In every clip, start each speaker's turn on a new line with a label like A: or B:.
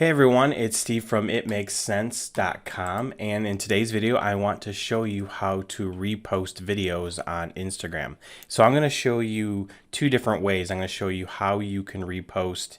A: Hey everyone, it's Steve from itmakessense.com, and in today's video I want to show you how to repost videos on Instagram. So I'm going to show you two different ways. I'm going to show you how you can repost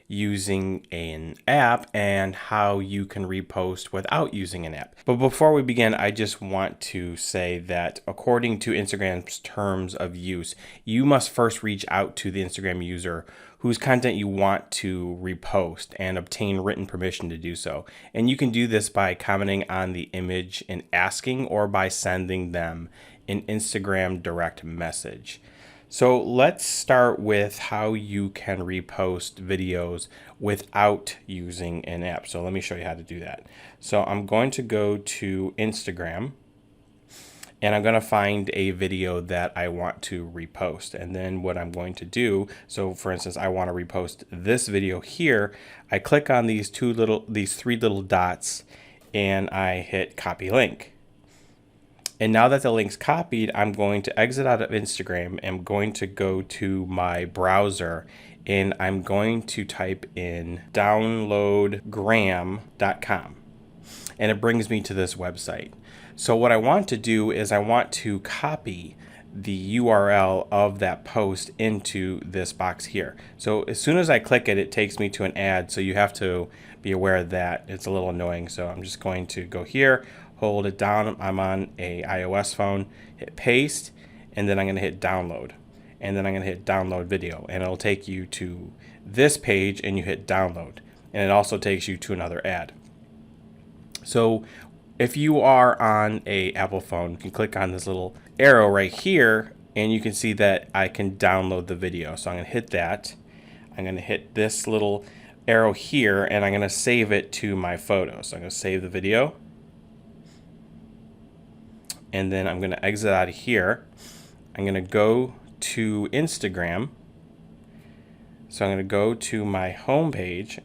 A: using an app and how you can repost without using an app. But before we begin, I just want to say that according to Instagram's terms of use, you must first reach out to the Instagram user whose content you want to repost and obtain written permission to do so. And you can do this by commenting on the image and asking, or by sending them an Instagram direct message. So let's start with how you can repost videos without using an app. So let me show you how to do that. So I'm going to go to Instagram, and I'm going to find a video that I want to repost. And then what I'm going to do, so for instance, I want to repost this video here. I click on these three little dots and I hit copy link. And now that the link's copied, I'm going to exit out of Instagram. I'm going to go to my browser and I'm going to type in downloadgram.com. And it brings me to this website. So what I want to do is I want to copy the URL of that post into this box here. So as soon as I click it, it takes me to an ad. So you have to be aware of that. It's a little annoying. So I'm just going to go here, hold it down. I'm on a iOS phone, hit paste, and then I'm going to hit download. And then I'm going to hit download video. And it'll take you to this page and you hit download. And it also takes you to another ad. So if you are on a Apple phone, you can click on this little arrow right here and you can see that I can download the video. So I'm going to hit that. I'm going to hit this little arrow here and I'm going to save it to my photos. So I'm going to save the video. And then I'm going to exit out of here. I'm going to go to Instagram. So I'm going to go to my home page.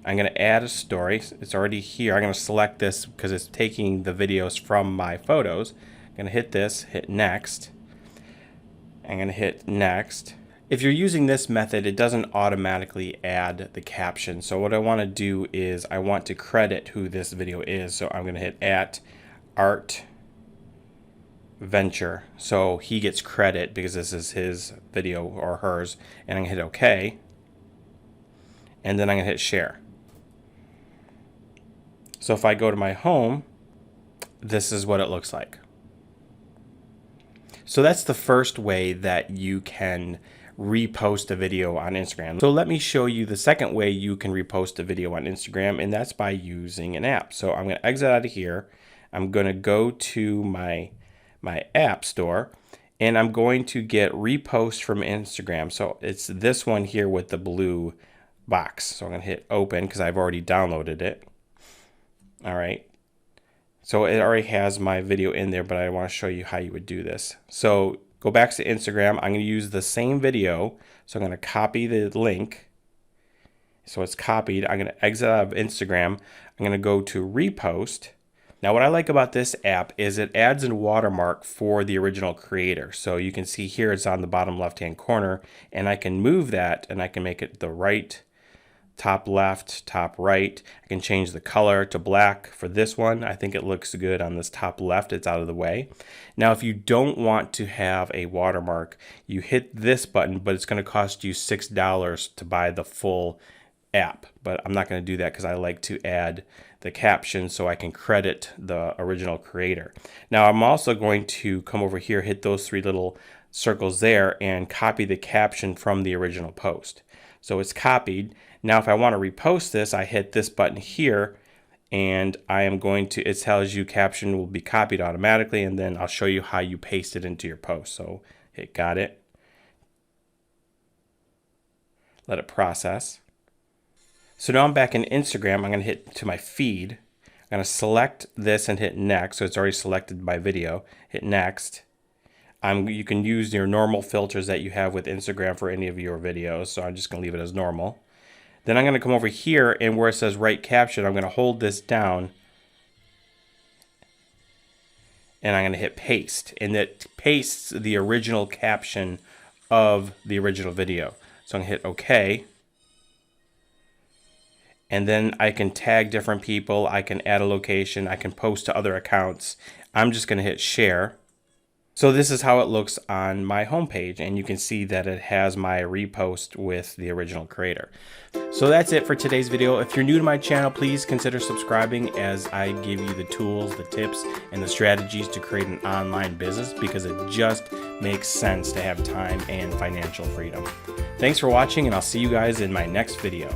A: I'm going to add a story. It's already here. I'm going to select this because it's taking the videos from my photos. I'm going to hit this, hit next. I'm going to hit next. If you're using this method, it doesn't automatically add the caption. So what I want to do is I want to credit who this video is. So I'm going to hit @Art Venture. So he gets credit because this is his video or hers. And I'm going to hit OK. And then I'm going to hit share. So if I go to my home, this is what it looks like. So that's the first way that you can repost a video on Instagram. So let me show you the second way you can repost a video on Instagram, and that's by using an app. So I'm going to exit out of here. I'm going to go to my app store, and I'm going to get Repost from Instagram. So it's this one here with the blue box. So I'm going to hit open because I've already downloaded it. All right. So it already has my video in there, but I want to show you how you would do this. So go back to Instagram. I'm going to use the same video. So I'm going to copy the link. So it's copied. I'm going to exit out of Instagram. I'm going to go to Repost. Now what I like about this app is it adds a watermark for the original creator. So you can see here it's on the bottom left-hand corner, and I can move that and I can make it the right, top left, top right. I can change the color to black for this one. I think it looks good on this top left. It's out of the way. Now, if you don't want to have a watermark, you hit this button, but it's going to cost you $6 to buy the full app. But I'm not going to do that because I like to add the caption so I can credit the original creator. Now, I'm also going to come over here, hit those three little circles there, and copy the caption from the original post. So it's copied. Now if I want to repost this, I hit this button here and I am going to, it tells you caption will be copied automatically, and then I'll show you how you paste it into your post. So hit got it. Let it process. So now I'm back in Instagram. I'm going to hit to my feed. I'm going to select this and hit next. So it's already selected by video. Hit next. You can use your normal filters that you have with Instagram for any of your videos. So I'm just going to leave it as normal. Then I'm going to come over here, and where it says write caption, I'm going to hold this down and I'm going to hit paste, and it pastes the original caption of the original video. So I'm going to hit OK. and then I can tag different people, I can add a location, I can post to other accounts. I'm just going to hit share. So this is how it looks on my homepage, and you can see that it has my repost with the original creator. So that's it for today's video. If you're new to my channel, please consider subscribing as I give you the tools, the tips, and the strategies to create an online business, because it just makes sense to have time and financial freedom. Thanks for watching, and I'll see you guys in my next video.